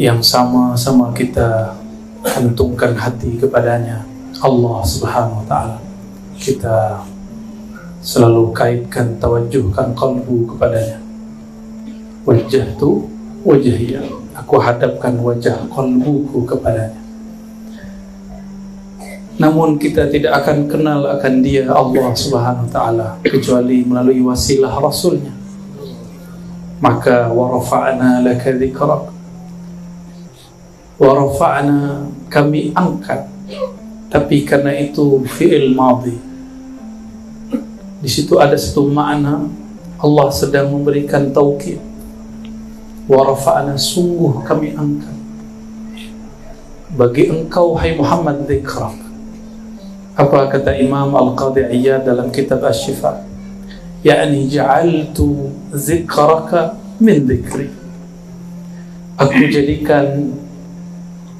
yang sama-sama kita gantungkan hati kepadanya, Allah Subhanahu wa Ta'ala. Kita selalu kaitkan, tawajuhkan qalbu kepadanya. Wajjahtu wajhiya, aku hadapkan wajah qalbuku kepadanya. Namun kita tidak akan kenal akan dia, Allah Subhanahu wa Ta'ala, kecuali melalui wasilah Rasulnya. Maka wa rafa'na laka dzikrak, wa rafa'na, kami angkat, tapi karena itu fi'il madhi. Di situ ada satu makna Allah sedang memberikan taukid. Wa rafa'na, sungguh kami angkat bagi engkau hai Muhammad dzikrak. Apa kata Imam Al-Qadhi Iyad dalam kitab Asy-Syifa? Ya'ni ja'altu zikraka min dzikri. Aku jadikan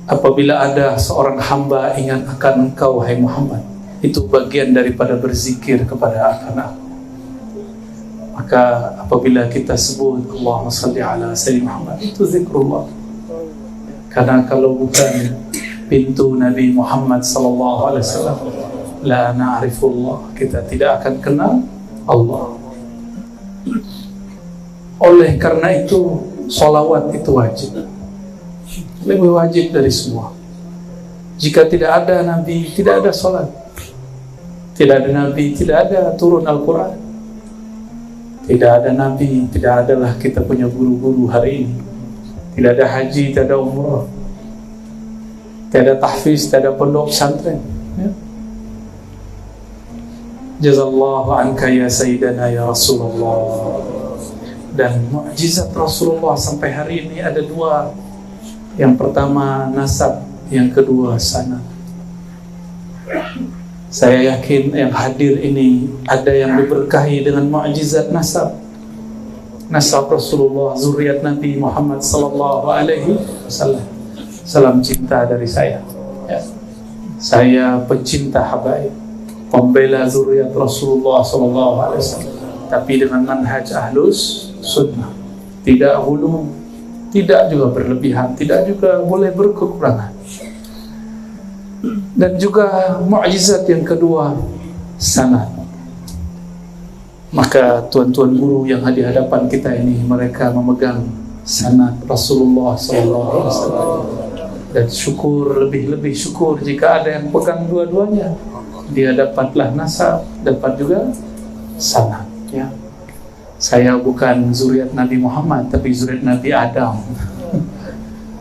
apabila ada seorang hamba ingat akan engkau hai Muhammad, itu bagian daripada berzikir kepada akan aku. Maka apabila kita sebut Allahumma salli ala Sayyidina Muhammad, itu zikrullah. Karena kalau bukan pintu Nabi Muhammad sallallahu alaihi wasallam, la na'rifullah, kita tidak akan kenal Allah. Oleh karena itu salawat itu wajib, lebih wajib dari semua. Jika tidak ada Nabi, tidak ada salat. Tidak ada Nabi, tidak ada turun Al-Quran. Tidak ada Nabi, tidak adalah kita punya guru-guru hari ini. Tidak ada haji, tidak ada umrah, tidak ada tahfiz, tidak ada pondok pesantren, ya. Jazallahu anka ya Sayyidana ya Rasulullah. Dan mukjizat Rasulullah sampai hari ini ada dua. Yang pertama nasab, yang kedua sanad. Saya yakin yang hadir ini ada yang diberkahi dengan mukjizat nasab. Nasab Rasulullah, zuriat Nabi Muhammad sallallahu alaihi wasallam. Salam cinta dari saya, ya. Saya pecinta habaib, pembela zuriat Rasulullah sallallahu alaihi wasallam, tapi dengan manhaj ahlus sunnah. Tidak hulu, tidak juga berlebihan, tidak juga boleh berkekurangan. Dan juga mukjizat yang kedua, sanad. Maka tuan-tuan guru yang di hadapan kita ini, mereka memegang sanad Rasulullah SAW. Dan syukur, lebih-lebih syukur jika ada yang pegang dua-duanya. Dia dapatlah nasab, dapat juga sanad, ya. Saya bukan zuriat Nabi Muhammad, tapi zuriat Nabi Adam.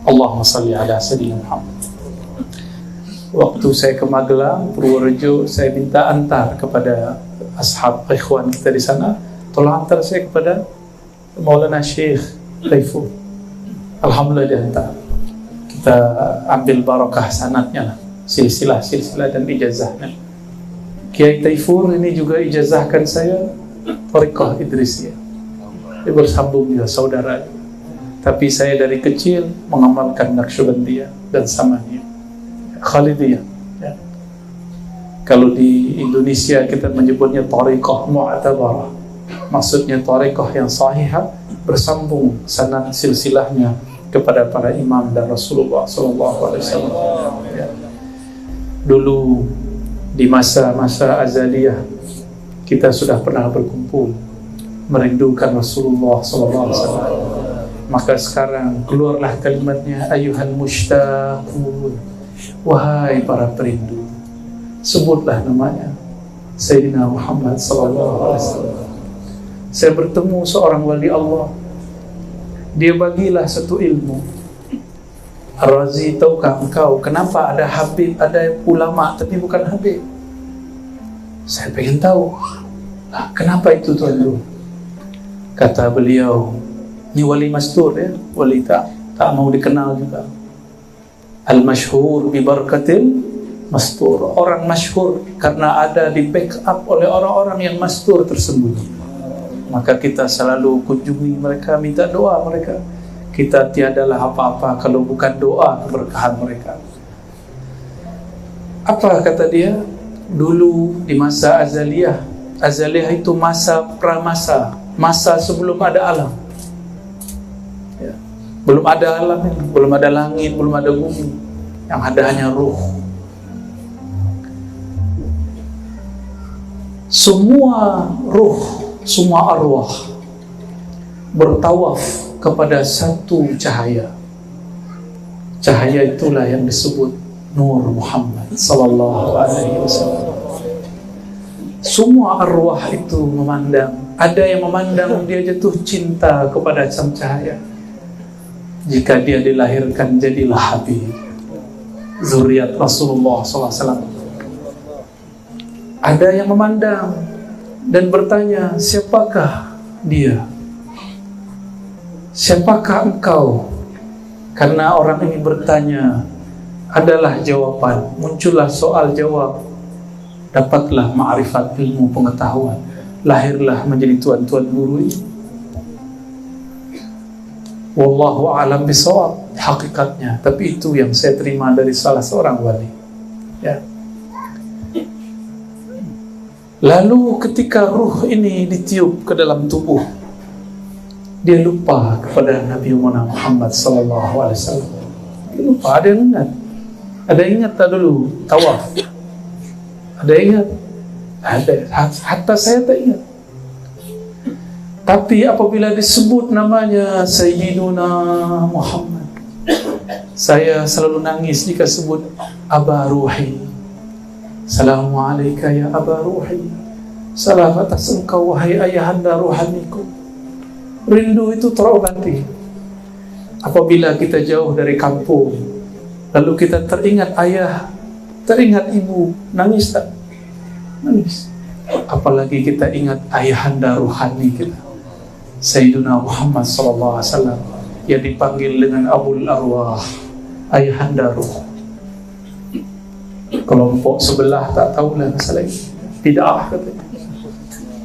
Allahumma salli ala Sayyidina Muhammad. Waktu saya ke Magelang, Purworejo, saya minta antar kepada ashab ikhwan kita di sana, tolong antar saya kepada Maulana Syekh Taifur. Alhamdulillah diantar. Kita ambil barakah sanadnya lah, silsilah dan ijazahnya. Kiai Taifur ini juga ijazahkan saya Thariqah Idrisiyah. Dia bersambung juga saudara. Tapi saya dari kecil mengamalkan Naqsyabandiyah dan Samaniyah, Khalidiyah, ya. Kalau di Indonesia kita menyebutnya Thariqah Mu'tabarah. Maksudnya thariqah yang sahihah, bersambung sanad silsilahnya kepada para imam dan Rasulullah SAW, ya. Dulu di masa-masa azaliyah kita sudah pernah berkumpul merindukan Rasulullah SAW. Maka sekarang keluarlah kalimatnya, ayuhal mushtaqun, wahai para perindu, sebutlah namanya Sayyidina Muhammad SAW. Saya bertemu seorang wali Allah, dia bagilah satu ilmu. Ar-Razi, tahukah engkau kenapa ada habib, ada ulama tapi bukan habib? Saya pengen tahu, kenapa itu tuan-tuan? Kata beliau, ini wali mastur, ya, wali tak mau dikenal juga. Al-masyhur bi barakatil mastur. Orang masyhur karena ada di backup oleh orang-orang yang mastur tersembunyi. Maka kita selalu kunjungi mereka, minta doa mereka. Kita tiadalah apa-apa kalau bukan doa keberkahan mereka. Apa kata dia? Dulu di masa azaliyah, azaliyah itu masa pramasa, masa sebelum ada alam, ya. Belum ada alam ini, belum ada langit, belum ada bumi. Yang ada hanya ruh. Semua ruh, semua arwah bertawaf kepada satu cahaya. Cahaya itulah yang disebut Nur Muhammad sallallahu alaihi wasallam. Semua arwah itu memandang. Ada yang memandang dia jatuh cinta kepada sang cahaya. Jika dia dilahirkan jadilah Habib, zuriat Rasulullah sallallahu alaihi wasallam. Ada yang memandang dan bertanya, siapakah dia? Siapakah engkau? Karena orang ini bertanya, adalah jawaban, muncullah soal jawab, dapatlah ma'rifat, ilmu pengetahuan, lahirlah menjadi tuan-tuan guru ini. Wallahu a'lam bishawab, hakikatnya. Tapi itu yang saya terima dari salah seorang wali, ya. Lalu ketika ruh ini ditiup ke dalam tubuh, dia lupa kepada Nabi Muhammad sallallahu alaihi wasallam. Dia lupa. Ada yang ingat? Ada yang ingat tak dulu tawaf? Ada yang ingat? Ada. Hatta saya tak ingat. Tapi apabila disebut namanya Sayyiduna Muhammad, saya selalu nangis jika sebut Aba Ruhi. Assalamualaikum ya Aba Ruhi. Salam atas engkau wahai ayahanda ruhaniku. Rindu itu terobati. Apabila kita jauh dari kampung, lalu kita teringat ayah, teringat ibu, nangis tak? Nangis. Apalagi kita ingat ayahanda ruhani kita, Sayyiduna Muhammad sallallahu alaihi wasallam, yang dipanggil dengan Abul Arwah, ayahanda ruh. Kelompok sebelah tak tahulah masalah ini, bid'ah katanya.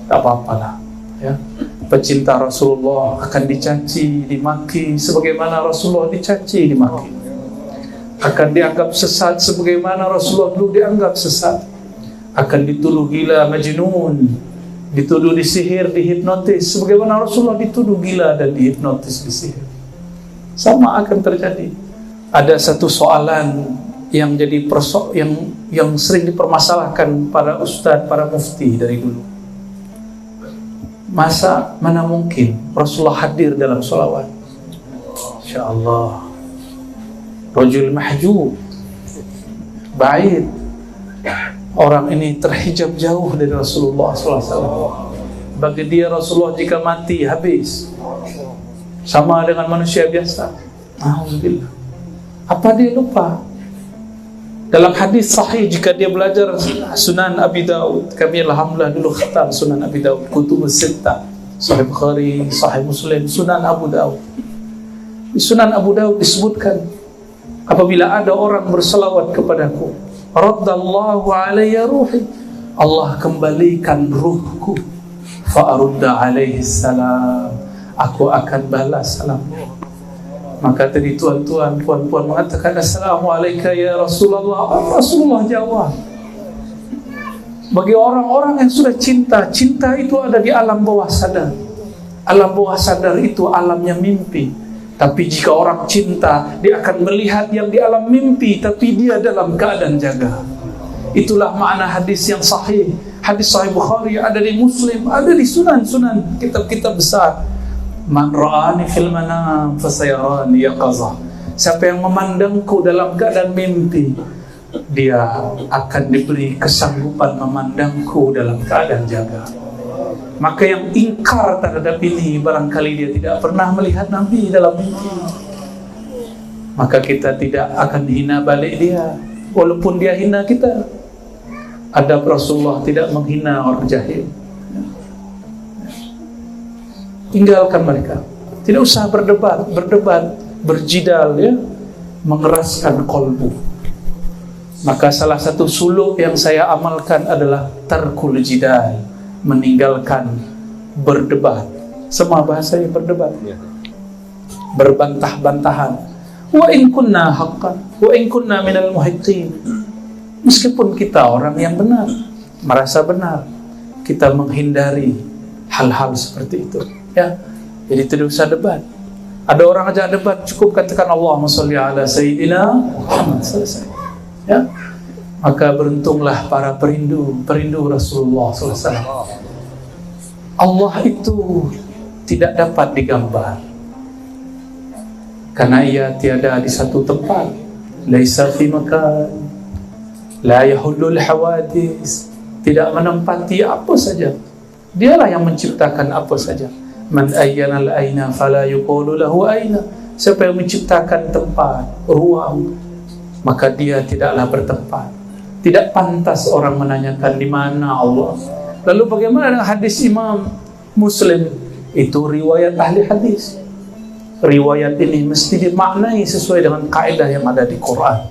Tak apa-apalah, ya. Pecinta Rasulullah akan dicaci, dimaki sebagaimana Rasulullah dicaci, dimaki. Akan dianggap sesat sebagaimana Rasulullah dulu dianggap sesat. Akan dituduh gila, majnun, dituduh disihir, dihipnotis sebagaimana Rasulullah dituduh gila dan dihipnotis, disihir. Sama akan terjadi. Ada satu soalan yang jadi yang sering dipermasalahkan para ustadz, para mufti dari dulu. Masa mana mungkin Rasulullah hadir dalam sholawat? InsyaAllah. Rajul mahjub, ba'id, orang ini terhijab jauh dari Rasulullah SAW. Bagi dia Rasulullah jika mati habis, sama dengan manusia biasa. Alhamdulillah. Apa dia lupa? Dalam hadis sahih, jika dia belajar Sunan Abi Daud, kami alhamdulillah dulu khatam Sunan Abi Daud, Kutubus Sittah, Sahih Bukhari, Sahih Muslim, Sunan Abu Daud. Di Sunan Abu Daud disebutkan, apabila ada orang berselawat kepadaku, raddallahu alayya ruhi, Allah kembalikan ruhku, fa'arudda alaihi salam, aku akan balas salam. Maka tadi tuan-tuan, puan-puan mengatakan Assalamualaikum ya Rasulullah. Rasulullah jawab. Bagi orang-orang yang sudah cinta, cinta itu ada di alam bawah sadar. Alam bawah sadar itu alamnya mimpi. Tapi jika orang cinta, dia akan melihat yang di alam mimpi, tapi dia dalam keadaan jaga. Itulah makna hadis yang sahih. Hadis Sahih Bukhari, ada di Muslim, ada di Sunan-Sunan, kitab-kitab besar. Man ra'ani fil manam fasayarani yaqazah. Siapa yang memandangku dalam keadaan mimpi, dia akan diberi kesanggupan memandangku dalam keadaan jaga. Maka yang ingkar terhadap ini, barangkali dia tidak pernah melihat Nabi dalam mimpi. Maka kita tidak akan hina balik dia, walaupun dia hina kita. Adab Rasulullah tidak menghina orang jahil. Tinggalkan mereka. Tidak usah berdebat, berjidal, ya, mengeraskan kolbu. Maka salah satu suluk yang saya amalkan adalah tarkul jidal, meninggalkan berdebat. Semua bahasanya berdebat, berbantah-bantahan. Wa in kunna haqqan, wa in kunna minal muhiqqin. Meskipun kita orang yang benar, merasa benar, kita menghindari hal-hal seperti itu. Ya, jadi tidak usah debat. Ada orang ajak debat, cukup katakan Allahumma sholli ala Sayyidina Muhammad, selesai. Ya, maka beruntunglah para perindu Rasulullah SAW. Allah itu tidak dapat digambar, karena ia tiada di satu tempat. Laisa fi makan, la yahullul hawadis, tidak menempati apa saja. Dialah yang menciptakan apa saja. Man ayyana al-aina fala yuqalu lahu aina. Siapa yang menciptakan tempat, ruang, maka dia tidaklah bertempat. Tidak pantas orang menanyakan di mana Allah. Lalu bagaimana dengan hadis Imam Muslim? Itu riwayat ahli hadis. Riwayat ini mesti dimaknai sesuai dengan kaidah yang ada di Quran.